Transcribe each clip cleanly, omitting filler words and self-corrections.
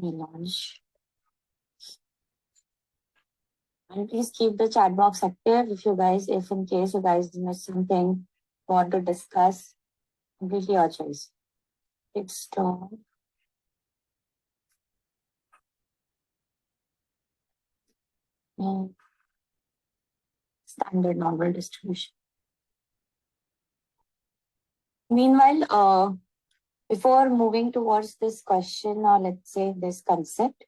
me launch. And please keep the chat box active if in case you guys miss something, want to discuss, completely your choice. It's standard normal distribution. Meanwhile, before moving towards this question, or let's say this concept,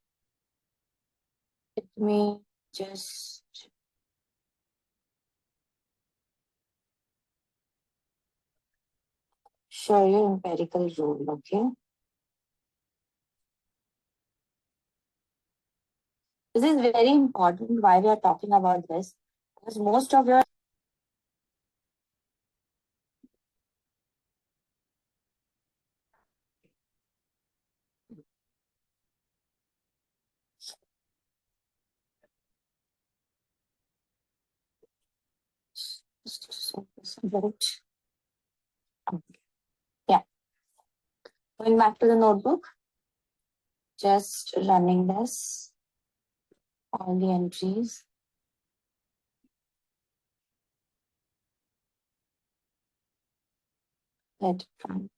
let me just show you empirical rule, okay? This is very important why we are talking about this, because most of your yeah. Going back to the notebook, just running this, all the entries. Let run.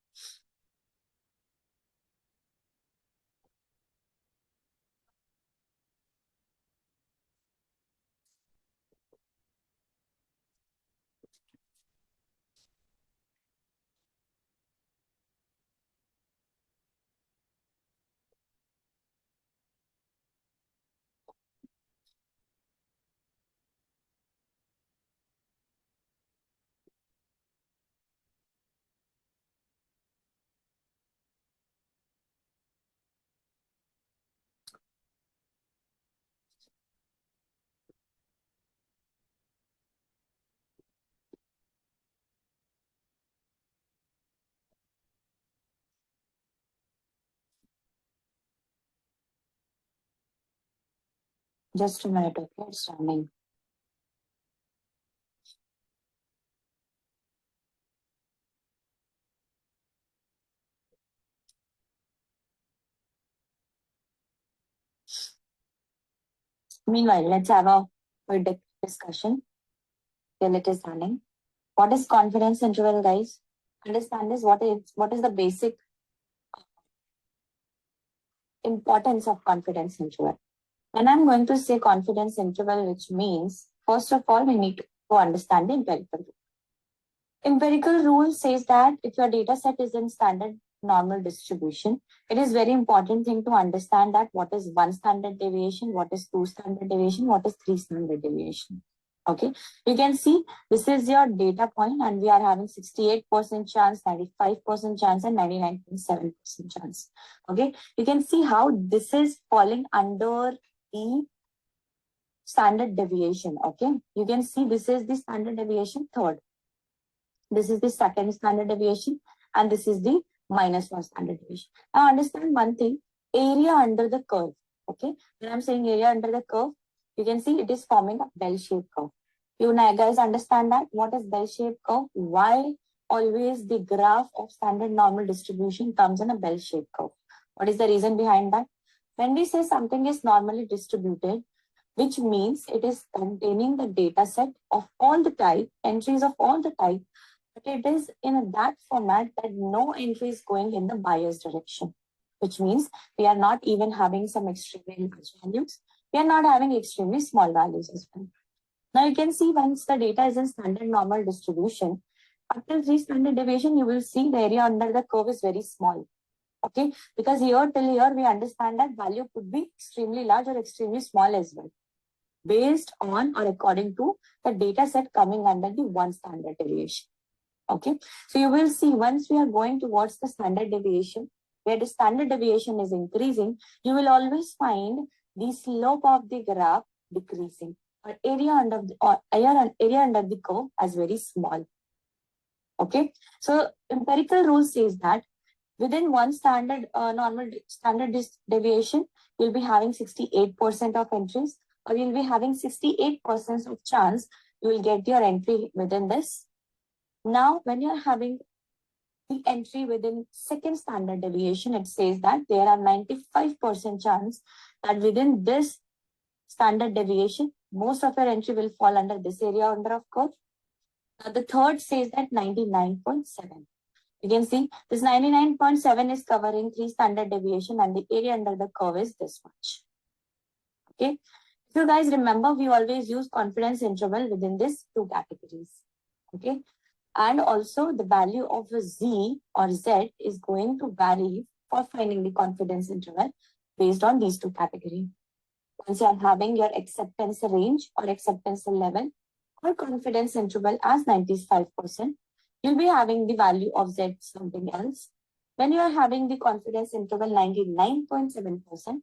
Just a minute, okay? It's running. Meanwhile, let's have a quick discussion till it is running. What is confidence interval, guys? Understand this. What is the basic importance of confidence interval? When I'm going to say confidence interval, which means, first of all, we need to understand the empirical rule. Empirical rule says that if your data set is in standard normal distribution, it is very important thing to understand that what is 1 standard deviation, what is 2 standard deviation, what is 3 standard deviation. Okay, you can see this is your data point and we are having 68% chance, 95% chance and 99.7% chance. Okay, you can see how this is falling under the standard deviation. Okay, you can see this is the standard deviation third. This is the second standard deviation and this is the -1 standard deviation. Now understand one thing, area under the curve. Okay, when I'm saying area under the curve, you can see it is forming a bell-shaped curve. You guys understand that? What is bell-shaped curve? Why always the graph of standard normal distribution comes in a bell-shaped curve? What is the reason behind that? When we say something is normally distributed, which means it is containing the data set of all the type, entries of all the type, but it is in that format that no entry is going in the bias direction, which means we are not even having some extremely large values. We are not having extremely small values as well. Now you can see once the data is in standard normal distribution, up till 3 standard deviation, you will see the area under the curve is very small. Okay, because here till here we understand that value could be extremely large or extremely small as well, based on or according to the data set coming under the 1 standard deviation. Okay, so you will see once we are going towards the standard deviation, where the standard deviation is increasing, you will always find the slope of the graph decreasing, or area under the curve as very small. Okay, so empirical rule says that within 1 standard normal standard deviation, you'll be having 68% of entries, or you'll be having 68% of chance you will get your entry within this. Now, when you're having the entry within second standard deviation, it says that there are 95% chance that within this standard deviation, most of your entry will fall under this area under of curve. Now the third says that 99.7. You can see this 99.7 is covering 3 standard deviation and the area under the curve is this much. Okay. If you guys remember, we always use confidence interval within these two categories. Okay. And also the value of a Z or Z is going to vary for finding the confidence interval based on these two categories. Once you are having your acceptance range or acceptance level or confidence interval as 95%, you'll be having the value of Z something else. When you are having the confidence interval 99.7%,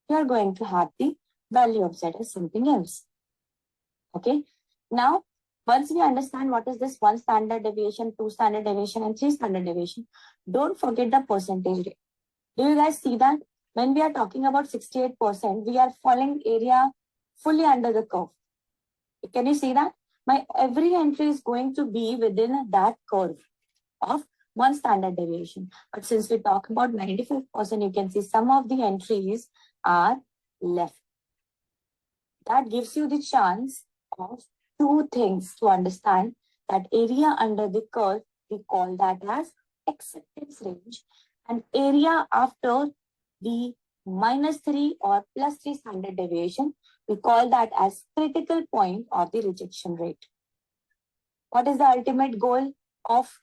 you are going to have the value of Z as something else. Okay. Now, once we understand what is this 1 standard deviation, 2 standard deviation, and 3 standard deviation, don't forget the percentage rate. Do you guys see that? When we are talking about 68%, we are falling area fully under the curve. Can you see that? My every entry is going to be within that curve of 1 standard deviation. But since we talk about 95%, you can see some of the entries are left. That gives you the chance of two things to understand that area under the curve, we call that as acceptance range, and area after the -3 or +3 standard deviation, we call that as critical point of the rejection rate. What is the ultimate goal of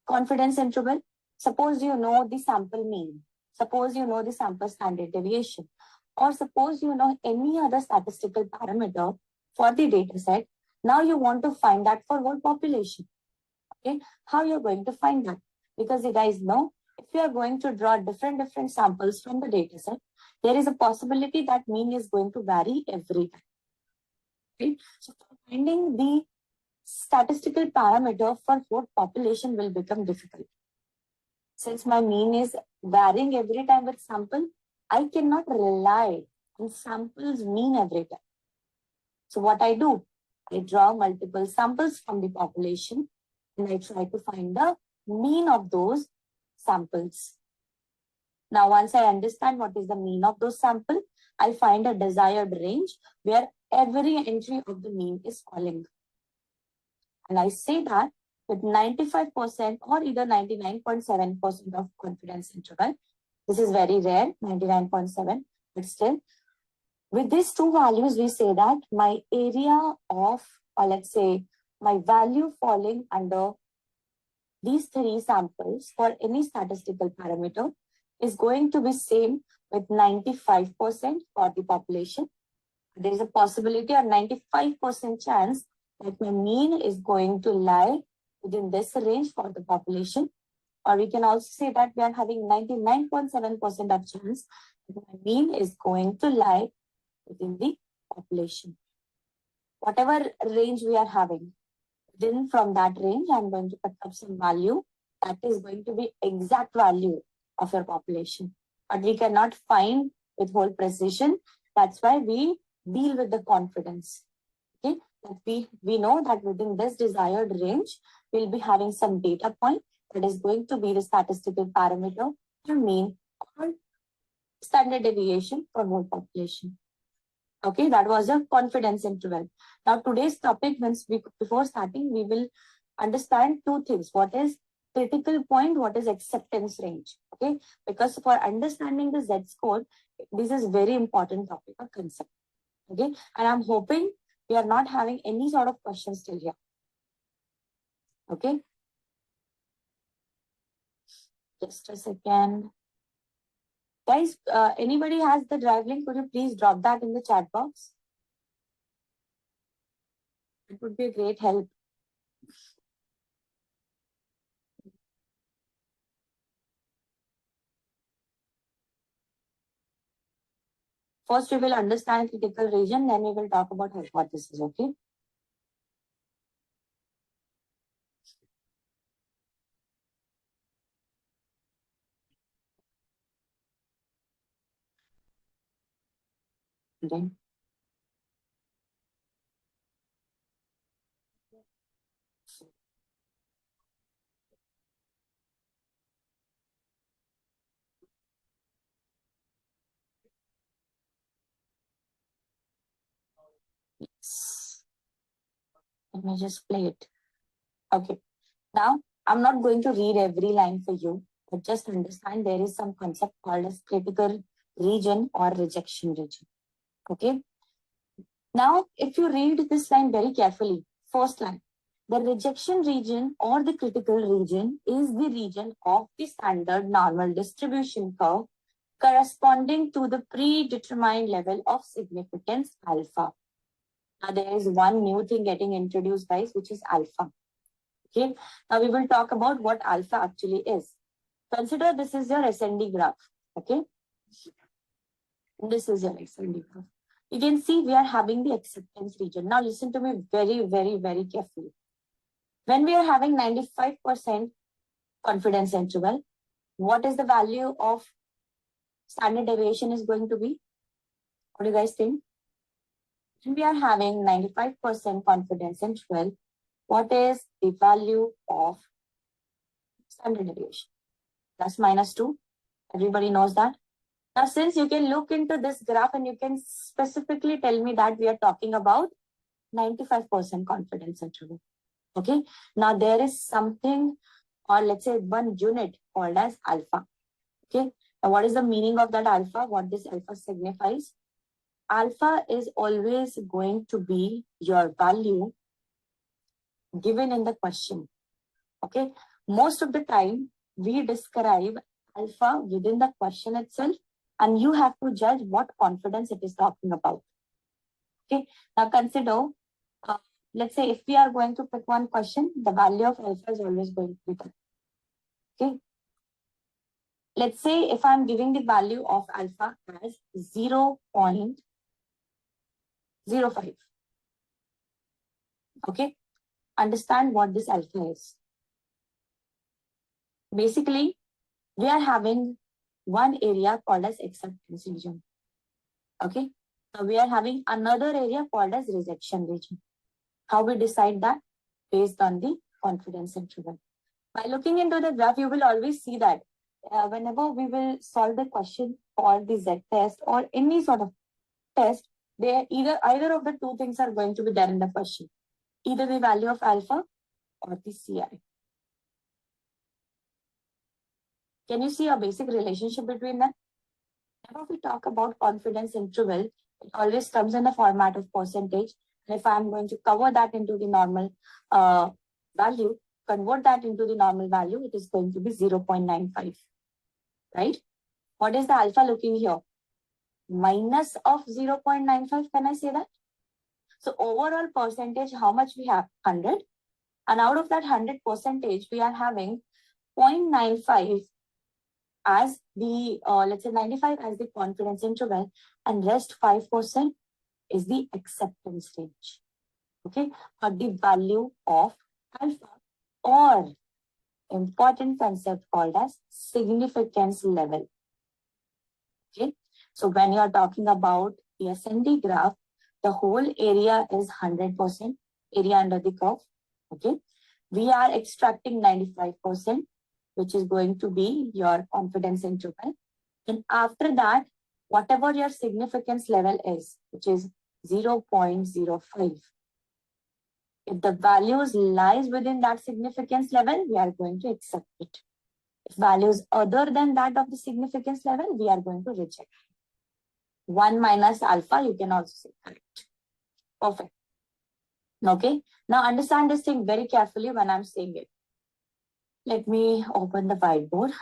confidence interval? Suppose you know the sample mean. Suppose you know the sample standard deviation. Or suppose you know any other statistical parameter for the data set. Now you want to find that for whole population. Okay, how you're going to find that? Because you guys know, if you are going to draw different samples from the data set, there is a possibility that mean is going to vary every time. Okay, so finding the statistical parameter for whole population will become difficult. Since my mean is varying every time with sample, I cannot rely on samples mean every time. So what I do, I draw multiple samples from the population and I try to find the mean of those samples. Now, once I understand what is the mean of those samples, I'll find a desired range where every entry of the mean is falling. And I say that with 95% or either 99.7% of confidence interval. This is very rare, 99.7, but still. With these two values, we say that my area of, or let's say, my value falling under these 3 samples for any statistical parameter is going to be same with 95% for the population. There is a possibility or 95% chance that my mean is going to lie within this range for the population. Or we can also say that we are having 99.7% of chance that my mean is going to lie within the population. Whatever range we are having, then from that range, I'm going to put up some value that is going to be exact value of your population. But we cannot find with whole precision. That's why we deal with the confidence. Okay, that we know that within this desired range, we'll be having some data point that is going to be the statistical parameter or mean or standard deviation for whole population. Okay, that was a confidence interval. Now today's topic, before starting, we will understand two things. What is critical point? What is acceptance range? Okay, because for understanding the Z-score, this is very important topic or concept. Okay, and I'm hoping we are not having any sort of questions till here. Okay. Just a second. Guys, anybody has the drive link? Could you please drop that in the chat box? It would be a great help. First, we will understand critical region, then we will talk about hypothesis, okay? Okay. Let me just play it. Okay. Now, I'm not going to read every line for you, but just understand there is some concept called as critical region or rejection region. Okay. Now, if you read this line very carefully, first line, the rejection region or the critical region is the region of the standard normal distribution curve corresponding to the predetermined level of significance alpha. Now, there is one new thing getting introduced, guys, which is alpha. Okay. Now, we will talk about what alpha actually is. Consider this is your SND graph. Okay. This is your SND graph. You can see we are having the acceptance region. Now, listen to me very, very, very carefully. When we are having 95% confidence interval, what is the value of standard deviation is going to be? What do you guys think? When we are having 95% confidence interval, what is the value of standard deviation? Plus minus 2. Everybody knows that. Now, since you can look into this graph and you can specifically tell me that we are talking about 95% confidence interval. Okay. Now, there is something, or let's say one unit called as alpha. Okay. Now, what is the meaning of that alpha? What this alpha signifies? Alpha is always going to be your value given in the question. Okay. Most of the time, we describe alpha within the question itself, and you have to judge what confidence it is talking about. Okay. Now, consider, let's say if we are going to pick one question, the value of alpha is always going to be there. Okay. Let's say if I'm giving the value of alpha as 0.05. Okay. Understand what this alpha is. Basically, we are having one area called as acceptance region. Okay. Now we are having another area called as rejection region. How we decide that? Based on the confidence interval. By looking into the graph, you will always see that whenever we will solve the question for the Z test or any sort of test, either of the two things are going to be there in the question. Either the value of alpha or the CI. Can you see a basic relationship between them? Whenever we talk about confidence interval, it always comes in the format of percentage. And if I'm going to cover that into the normal value, convert that into the normal value, it is going to be 0.95. Right? What is the alpha looking here? Minus of 0.95, can I say that? So overall percentage, how much we have? 100. And out of that 100 percentage, we are having 0.95 as the, let's say 95 as the confidence interval, and rest 5% is the acceptance range. Okay, or the value of alpha, or important concept called as significance level. Okay, so when you are talking about the SND graph, the whole area is 100% area under the curve. Okay, we are extracting 95%, which is going to be your confidence interval. And after that, whatever your significance level is, which is 0.05. If the values lies within that significance level, we are going to accept it. If values other than that of the significance level, we are going to reject. 1 minus alpha, you can also say correct. Perfect. Okay. Now understand this thing very carefully when I'm saying it. Let me open the whiteboard.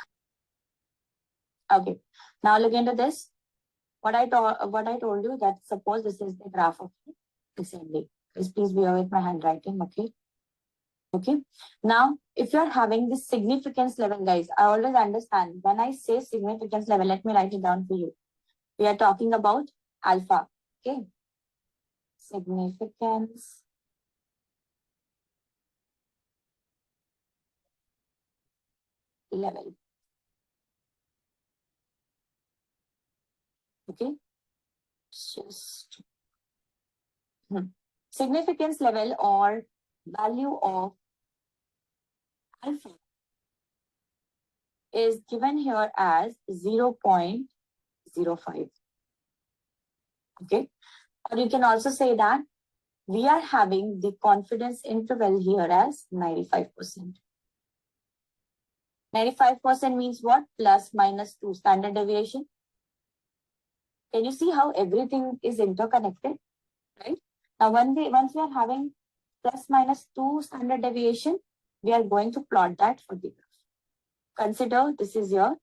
Okay. Now look into this. What I told you, that suppose this is the graph of the SND. Please bear with my handwriting. Okay. Okay. Now, if you're having this significance level, guys, I always understand when I say significance level, let me write it down for you. We are talking about alpha. Okay. Significance level. Okay. Just significance level or value of alpha is given here as 0.05. Okay. Or you can also say that we are having the confidence interval here as 95%. 95% means what? Plus minus 2 standard deviation. Can you see how everything is interconnected, right? Now, once we are having plus minus 2 standard deviation, we are going to plot that for the graph. Consider this is your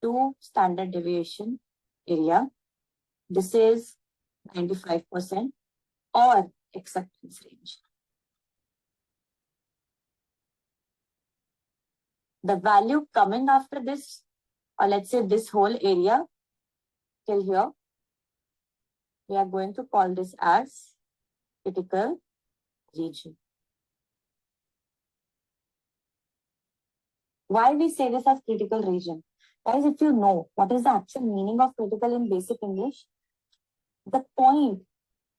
2 standard deviation area. This is 95% or acceptance range. The value coming after this, or let's say this whole area till here, we are going to call this as critical region. Why we say this as critical region? Guys, if you know what is the actual meaning of critical in basic English, the point,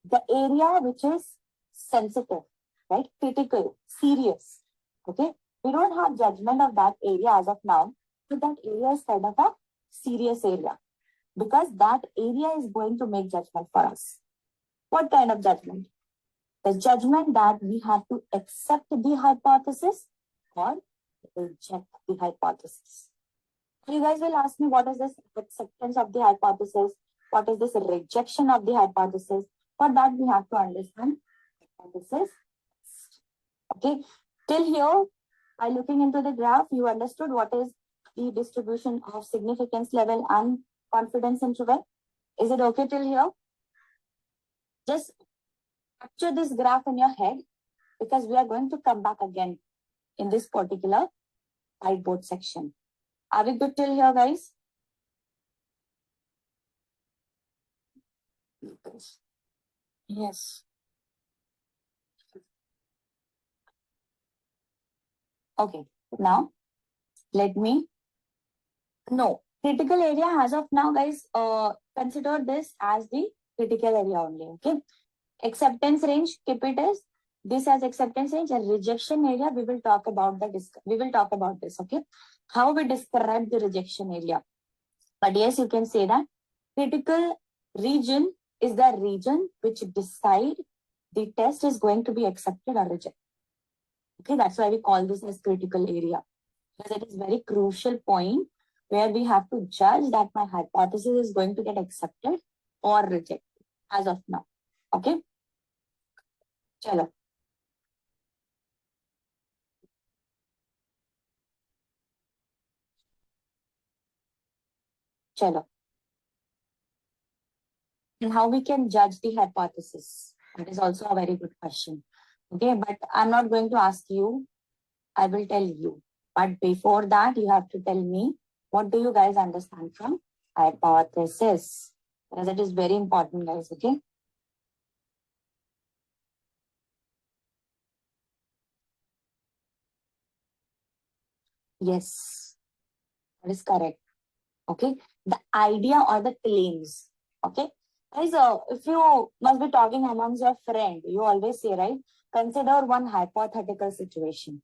the area which is sensitive, right? Critical, serious, okay? We don't have judgment of that area as of now, but that area is kind of a serious area because that area is going to make judgment for us. What kind of judgment? The judgment that we have to accept the hypothesis or reject the hypothesis. You guys will ask me, what is this acceptance of the hypothesis? What is this rejection of the hypothesis? For that, we have to understand hypothesis. Okay, till here, by looking into the graph, you understood what is the distribution of significance level and confidence interval. Is it okay till here? Just capture this graph in your head because we are going to come back again in this particular whiteboard section. Are we good till here, guys? Yes. Okay, now let me know. Critical area as of now, guys, consider this as the critical area only, okay? Acceptance range, keep it as this as acceptance range, and rejection area, we will talk about this, okay? How we describe the rejection area. But yes, you can say that critical region is the region which decide the test is going to be accepted or rejected. Okay, that's why we call this as critical area. Because it is very crucial point where we have to judge that my hypothesis is going to get accepted or rejected as of now. Okay? Chalo. Chalo. And how we can judge the hypothesis? That is also a very good question. Okay, but I'm not going to ask you. I will tell you. But before that, you have to tell me, what do you guys understand from hypothesis? Because it is very important, guys, okay? Yes, that is correct. Okay, the idea or the claims. Okay, guys, if you must be talking amongst your friend, you always say, right? Consider one hypothetical situation.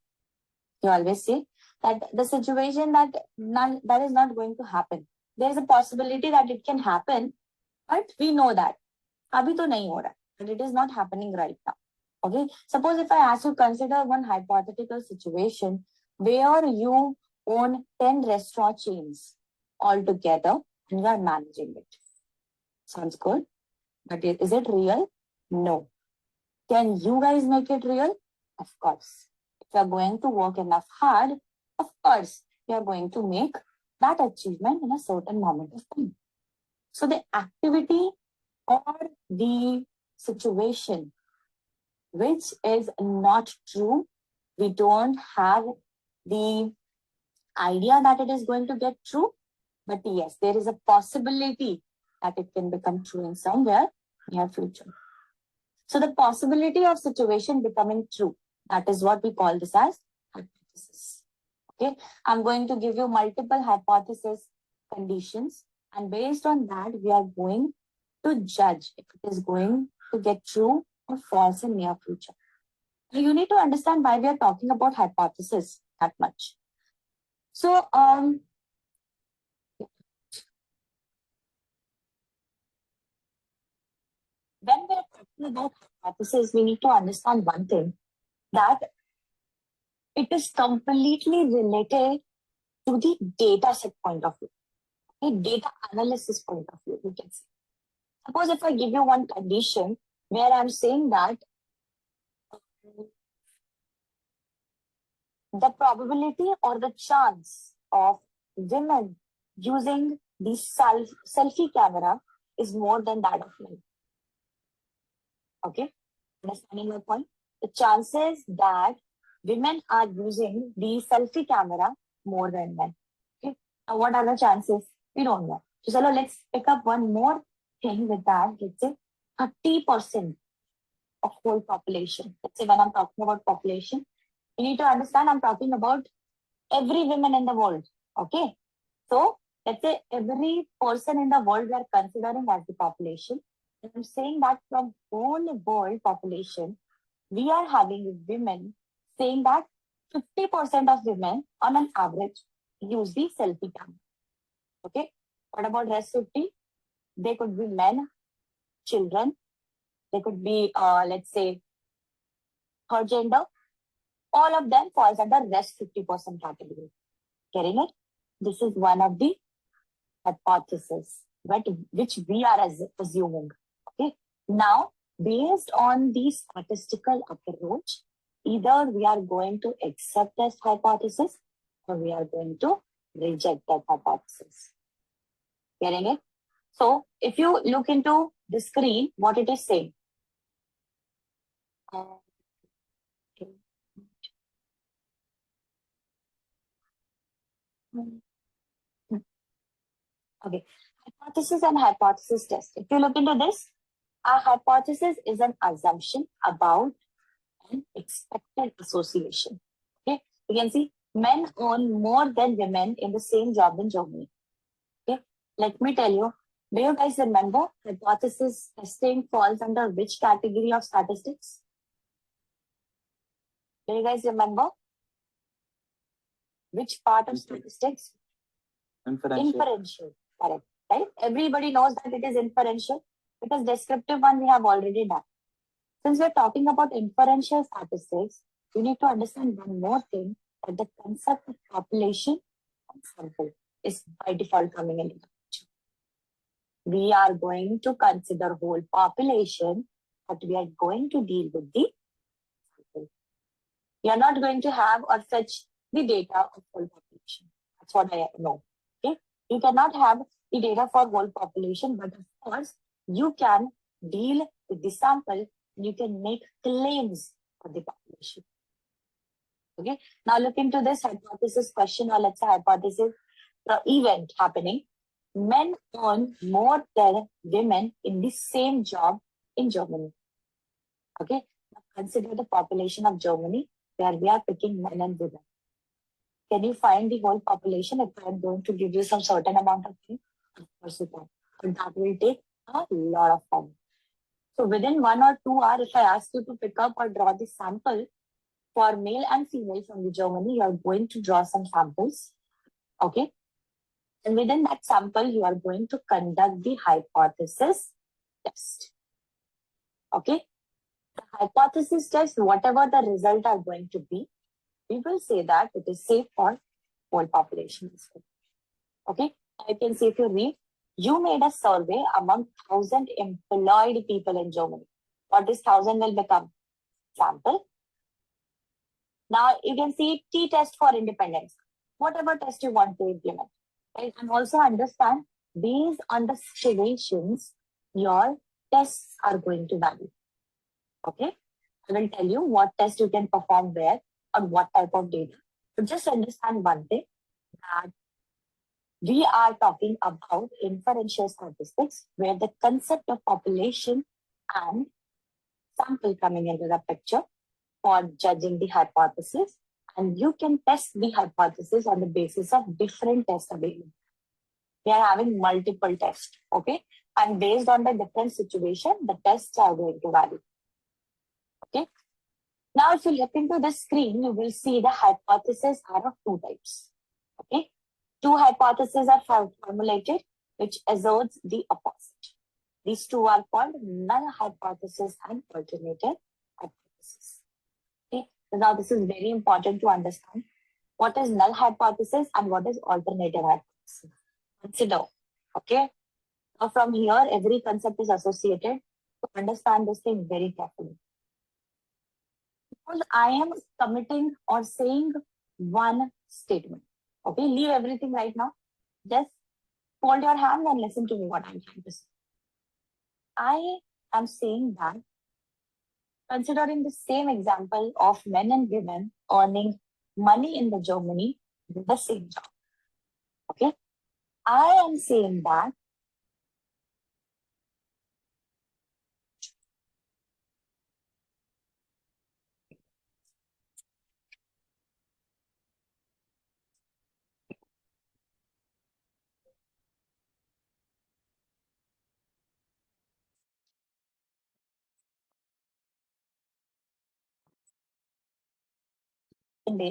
You always say that the situation that is not going to happen. There is a possibility that it can happen, but we know that abhi to nahi ho raha, but it is not happening right now. Okay, suppose if I ask you consider one hypothetical situation where you own 10 restaurant chains all together and you are managing it. Sounds good, but is it real? No. Can you guys make it real? Of course. If you are going to work enough hard, of course, you are going to make that achievement in a certain moment of time. So the activity or the situation which is not true, we don't have the idea that it is going to get true, but yes, there is a possibility that it can become true in somewhere near future. So the possibility of situation becoming true, that is what we call this as hypothesis. Okay, I'm going to give you multiple hypothesis conditions, and based on that, we are going to judge if it is going to get true or false in near future. You need to understand why we are talking about hypothesis that much. So, When we are talking about hypothesis, we need to understand one thing, that it is completely related to the data set point of view, a data analysis point of view, we can say. Suppose if I give you one condition where I'm saying that the probability or the chance of women using the selfie camera is more than that of men. Okay, understanding my point? The chances that women are using the selfie camera more than men. Okay, now what are the chances? We don't know. So let's pick up one more thing with that. Let's say 30% of whole population. Let's say when I'm talking about population, you need to understand I'm talking about every woman in the world. Okay. So let's say every person in the world we are considering as the population. I'm saying that from whole world population, we are having women saying that 50% of women on an average use the selfie camera. Okay. What about rest 50? They could be men, children. They could be, let's say, her gender. All of them falls under rest 50% category. Getting it? This is one of the hypothesis, but which we are assuming. Okay. Now, based on the statistical approach, either we are going to accept this hypothesis or we are going to reject that hypothesis. Getting it? So, if you look into the screen, what it is saying. Okay, hypothesis and hypothesis test. If you look into this, a hypothesis is an assumption about an expected association. Okay, you can see men earn more than women in the same job in Germany. Okay, let me tell you, do you guys remember hypothesis testing falls under which category of statistics? Do you guys remember? Which part of statistics? Inferential. Correct. Right? Everybody knows that it is inferential because descriptive one we have already done. Since we're talking about inferential statistics, you need to understand one more thing, that the concept of population and sample is by default coming into the picture. We are going to consider whole population, but we are going to deal with the sample. We are not going to have or fetch the data of whole population. That's what I know. Okay, you cannot have the data for whole population, but of course you can deal with the sample. You can make claims for the population. Okay, now look into this hypothesis question, or let's say hypothesis event happening. Men earn more than women in the same job in Germany. Okay, now consider the population of Germany where we are picking men and women. Can you find the whole population if I'm going to give you some certain amount of things? Of course you can. But that will take a lot of time. So within 1 or 2 hours, if I ask you to pick up or draw the sample for male and female from the Germany, you are going to draw some samples. Okay. And within that sample, you are going to conduct the hypothesis test. Okay. The hypothesis test, whatever the result are going to be, we will say that it is safe for whole population. Okay. I can say if you read, you made a survey among 1,000 employed people in Germany. What this 1,000 will become? Sample. Now you can see t-test for independence. Whatever test you want to implement. Right? And also understand, based on the situations, your tests are going to vary. Okay. I will tell you what test you can perform where on what type of data. So just understand one thing, that we are talking about inferential statistics where the concept of population and sample coming into the picture for judging the hypothesis, and you can test the hypothesis on the basis of different tests available. We are having multiple tests, okay? And based on the different situation, the tests are going to vary. Okay. Now, if you look into the screen, you will see the hypotheses are of 2 types. Okay. 2 hypotheses are formulated, which asserts the opposite. These two are called null hypothesis and alternative hypothesis. Okay. So now this is very important to understand. What is null hypothesis and what is alternative hypothesis? Consider. Okay. Now from here, every concept is associated. To understand this thing very carefully. Suppose I am committing or saying one statement. Okay, leave everything right now. Just hold your hand and listen to me what I'm trying to say. I am saying that considering the same example of men and women earning money in the Germany with the same job. Okay, I am saying that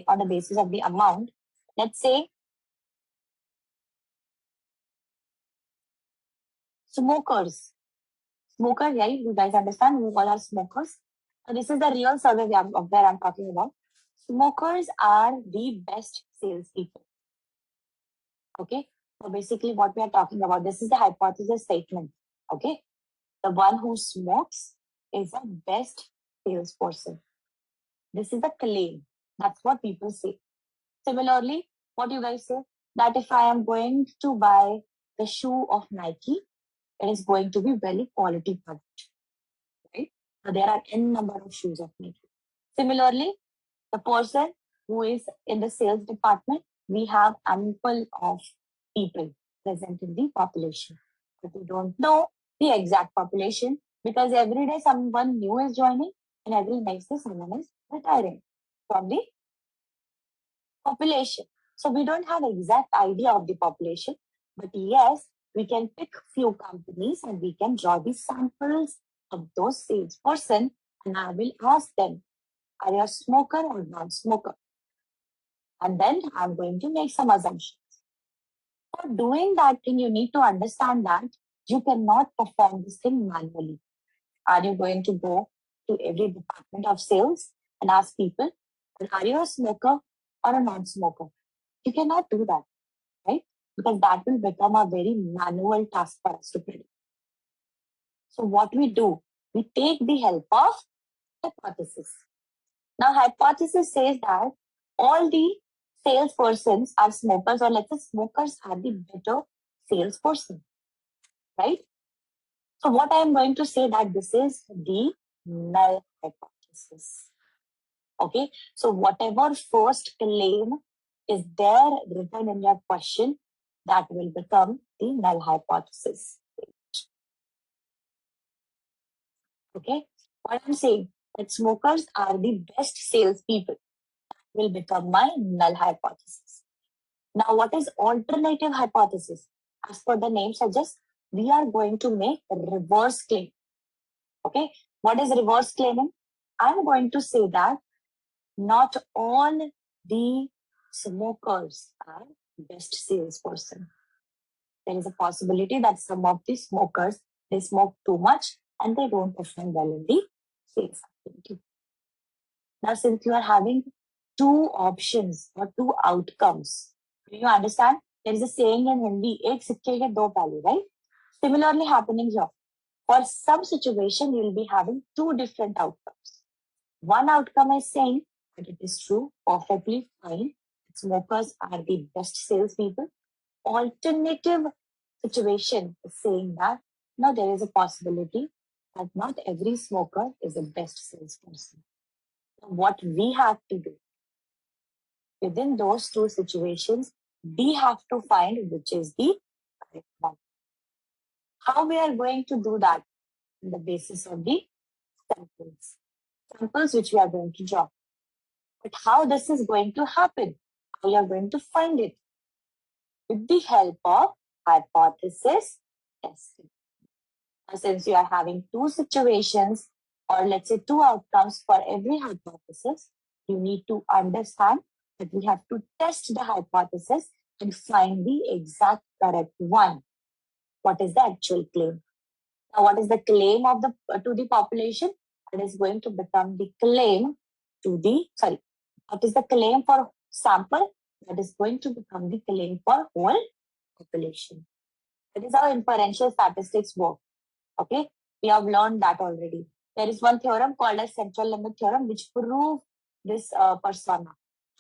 on the basis of the amount, let's say smokers. Smokers, right? You guys understand? We all are smokers. So this is the real survey where I'm talking about. Smokers are the best salespeople. Okay. So basically, what we are talking about, this is the hypothesis statement. Okay. The one who smokes is the best salesperson. This is the claim. That's what people say. Similarly, what you guys say, that if I am going to buy the shoe of Nike, it is going to be very quality product, right? So there are n number of shoes of Nike. Similarly, the person who is in the sales department, we have ample of people present in the population. But we don't know the exact population because every day someone new is joining and every next day someone is retiring from the population. So we don't have exact idea of the population, but yes, we can pick few companies and we can draw the samples of those salesperson and I will ask them, are you a smoker or non-smoker? And then I'm going to make some assumptions. For doing that thing, you need to understand that you cannot perform this thing manually. Are you going to go to every department of sales and ask people, are you a smoker or a non-smoker? You cannot do that, right? Because that will become a very manual task for us to predict. So what we do, we take the help of hypothesis. Now, hypothesis says that all the salespersons are smokers, or let's say smokers are the better salesperson, right? So what I am going to say that this is the null hypothesis. Okay, so whatever first claim is there written in your question, that will become the null hypothesis. Okay, what I'm saying that smokers are the best salespeople will become my null hypothesis. Now, what is alternative hypothesis? As per the name suggests, we are going to make a reverse claim. Okay, what is reverse claiming? I'm going to say that not all the smokers are best salesperson. There is a possibility that some of the smokers, they smoke too much and they don't perform well in the sales activity. Now, since you are having two options or two outcomes, do you understand? There is a saying in Hindi, ek sikke ke do pehlu, right? Similarly happening here. For some situation, you will be having two different outcomes. One outcome is saying that it is true, perfectly fine. Smokers are the best salespeople. Alternative situation is saying that now there is a possibility that not every smoker is the best salesperson. What we have to do within those two situations, we have to find which is the correct one. How we are going to do that? On the basis of the samples which we are going to draw. But how this is going to happen? How you are going to find it? With the help of hypothesis testing. Now, since you are having two situations or let's say two outcomes for every hypothesis, you need to understand that we have to test the hypothesis and find the exact correct one. What is the actual claim? Now, what is the claim of the to the population? It is going to become the claim to the, sorry, what is the claim for sample? That is going to become the claim for whole population. That is how inferential statistics work. Okay, we have learned that already. There is one theorem called as central limit theorem, which proves this persona.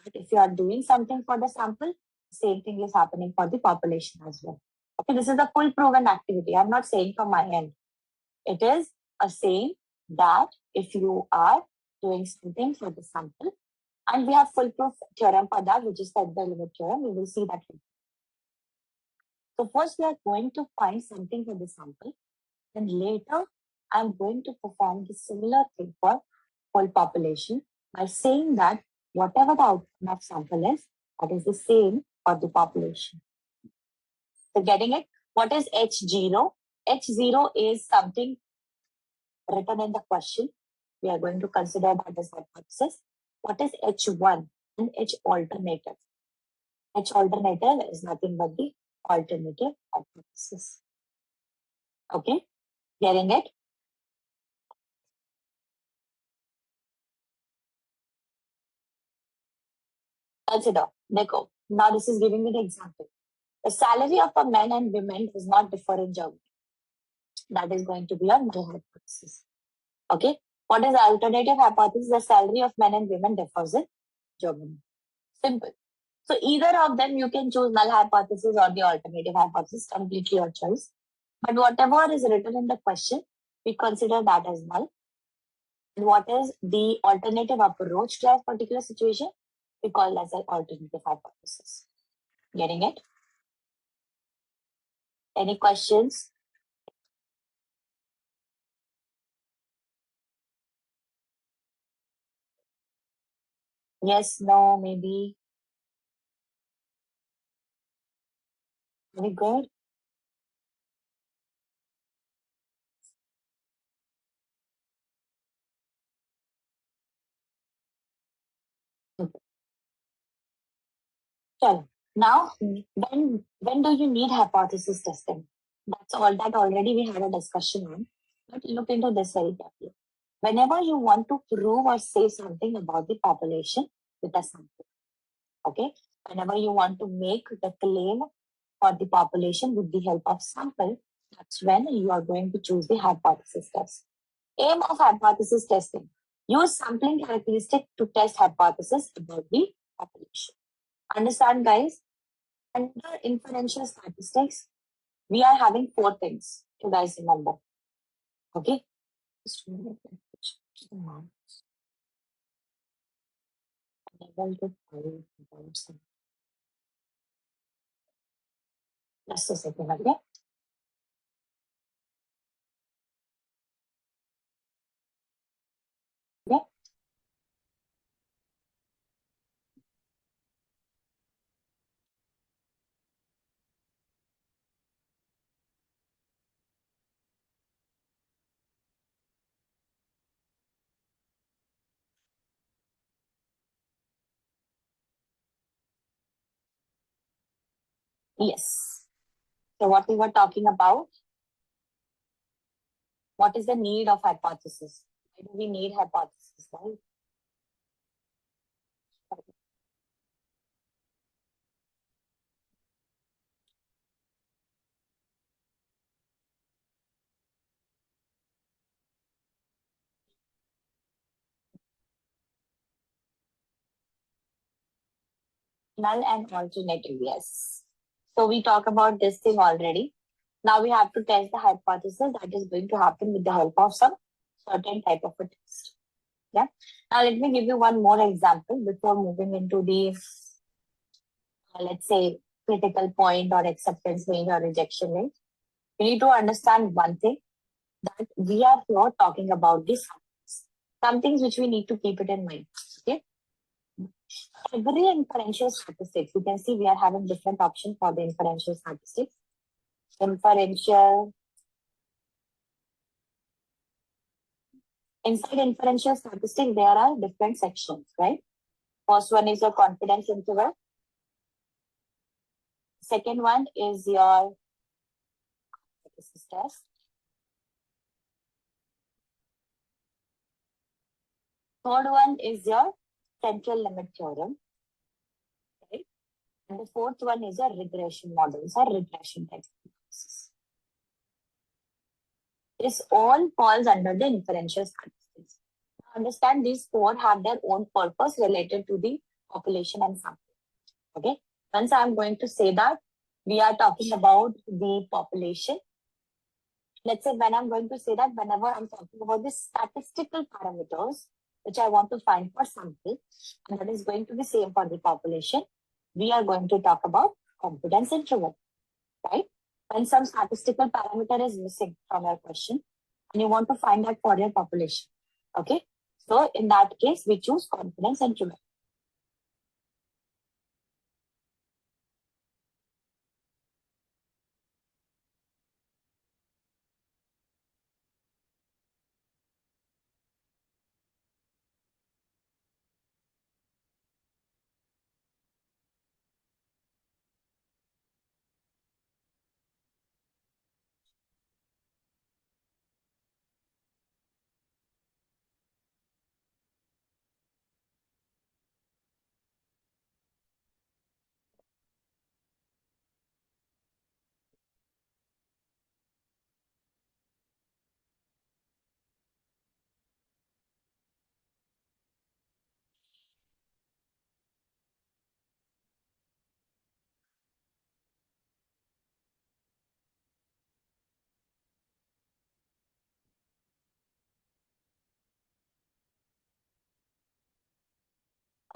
But if you are doing something for the sample, same thing is happening for the population as well. Okay, this is the full proven activity. I'm not saying from my end. It is a saying that if you are doing something for the sample, and we have full proof theorem for that, which is the limit theorem, we will see that later. So first we are going to find something for the sample, and later I'm going to perform the similar thing for whole population by saying that whatever the outcome of sample is, that is the same for the population. So getting it? What is H0? H0 is something written in the question. We are going to consider that as hypothesis. What is H1 and H alternative? H alternative is nothing but the alternative hypothesis. Okay, getting it? Consider, Nico. Now this is giving me the example. The salary of a man and women does not differ in Germany. That is going to be a null hypothesis. Okay. What is the alternative hypothesis? The salary of men and women differs in Germany. Simple. So either of them you can choose null hypothesis or the alternative hypothesis, completely your choice. But whatever is written in the question, we consider that as null. And what is the alternative approach to a particular situation? We call as an alternative hypothesis. Getting it? Any questions? Yes, no, maybe. Very good. Sure. Now, when do you need hypothesis testing? That's all that already we had a discussion on. But look into this very carefully. Whenever you want to prove or say something about the population with a sample, okay? Whenever you want to make the claim for the population with the help of sample, that's when you are going to choose the hypothesis test. Aim of hypothesis testing. Use sampling characteristic to test hypothesis about the population. Understand, guys? Under inferential statistics, we are having four things. You guys remember. Okay? Just a second, okay? Yeah. Yes. So what we were talking about, what is the need of hypothesis? Why do we need hypothesis, right? Null and alternative, yes. So we talk about this thing already. Now we have to test the hypothesis that is going to happen with the help of some certain type of a test. Yeah. Now let me give you one more example before moving into the, let's say, critical point or acceptance range or rejection range. You need to understand one thing, that we are here talking about this. Some things which we need to keep it in mind. Okay. Every inferential statistics, you can see we are having different options for the inferential statistics. Inferential. Inside inferential statistics, there are different sections, right? First one is your confidence interval. Second one is your hypothesis test. Third one is your central limit theorem, right? And the fourth one is your regression models or regression techniques. This all falls under the inferential statistics. Understand these four have their own purpose related to the population and sample. Okay. Once I'm going to say that we are talking about the population, let's say when I'm going to say that whenever I'm talking about the statistical parameters, which I want to find for sample, and that is going to be same for the population, we are going to talk about confidence interval, right? When some statistical parameter is missing from your question, and you want to find that for your population, okay? So in that case, we choose confidence interval.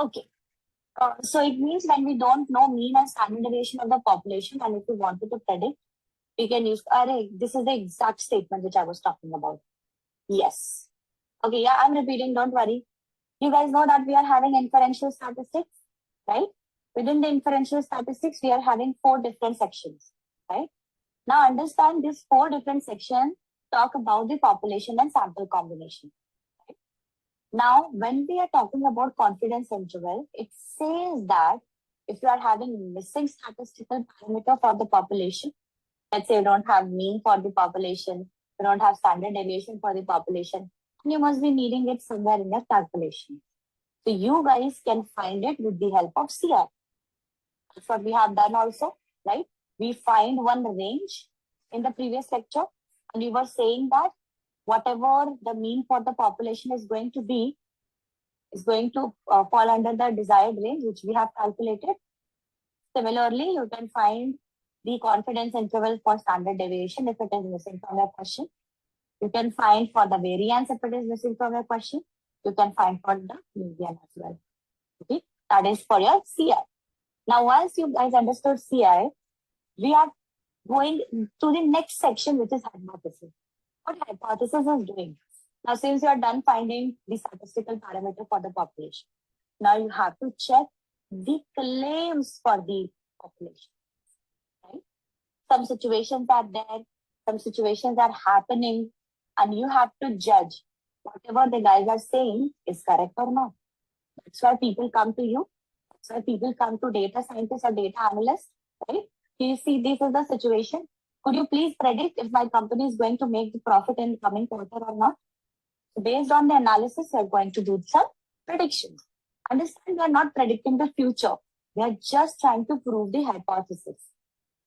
Okay. So it means when we don't know mean and standard deviation of the population, and if we wanted to predict, we can use, this is the exact statement which I was talking about. Yes. Okay, yeah, I'm repeating, don't worry. You guys know that we are having inferential statistics, right? Within the inferential statistics, we are having 4 different sections, right? Now understand these 4 different sections talk about the population and sample combination. Right? Now, when we are talking about confidence interval, it says that if you are having missing statistical parameter for the population, let's say you don't have mean for the population, you don't have standard deviation for the population, and you must be needing it somewhere in your calculation. So you guys can find it with the help of CR. That's what we have done also, right? We find one range in the previous lecture, and we were saying that whatever the mean for the population is going to be, is going to fall under the desired range, which we have calculated. Similarly, you can find the confidence interval for standard deviation if it is missing from your question. You can find for the variance if it is missing from your question. You can find for the median as well. Okay, that is for your CI. Now, once you guys understood CI, we are going to the next section, which is hypothesis. What hypothesis is doing? Now, since you are done finding the statistical parameter for the population, now you have to check the claims for the population, right? Some situations are there, some situations are happening, and you have to judge whatever the guys are saying is correct or not. That's why people come to you. That's why people come to data scientists or data analysts, right? You see, this is the situation. Could you please predict if my company is going to make the profit in the coming quarter or not? So based on the analysis, we are going to do some predictions. Understand, we are not predicting the future. We are just trying to prove the hypothesis.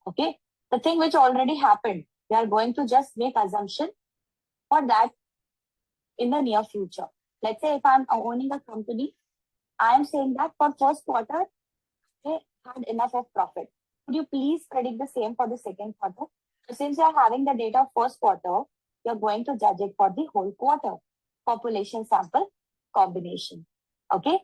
Okay? The thing which already happened, we are going to just make assumption for that in the near future. Let's say if I'm owning a company, I am saying that for first quarter, they had enough of profit. Could you please predict the same for the second quarter? So since you are having the data of first quarter, you're going to judge it for the whole quarter. Population sample combination. Okay.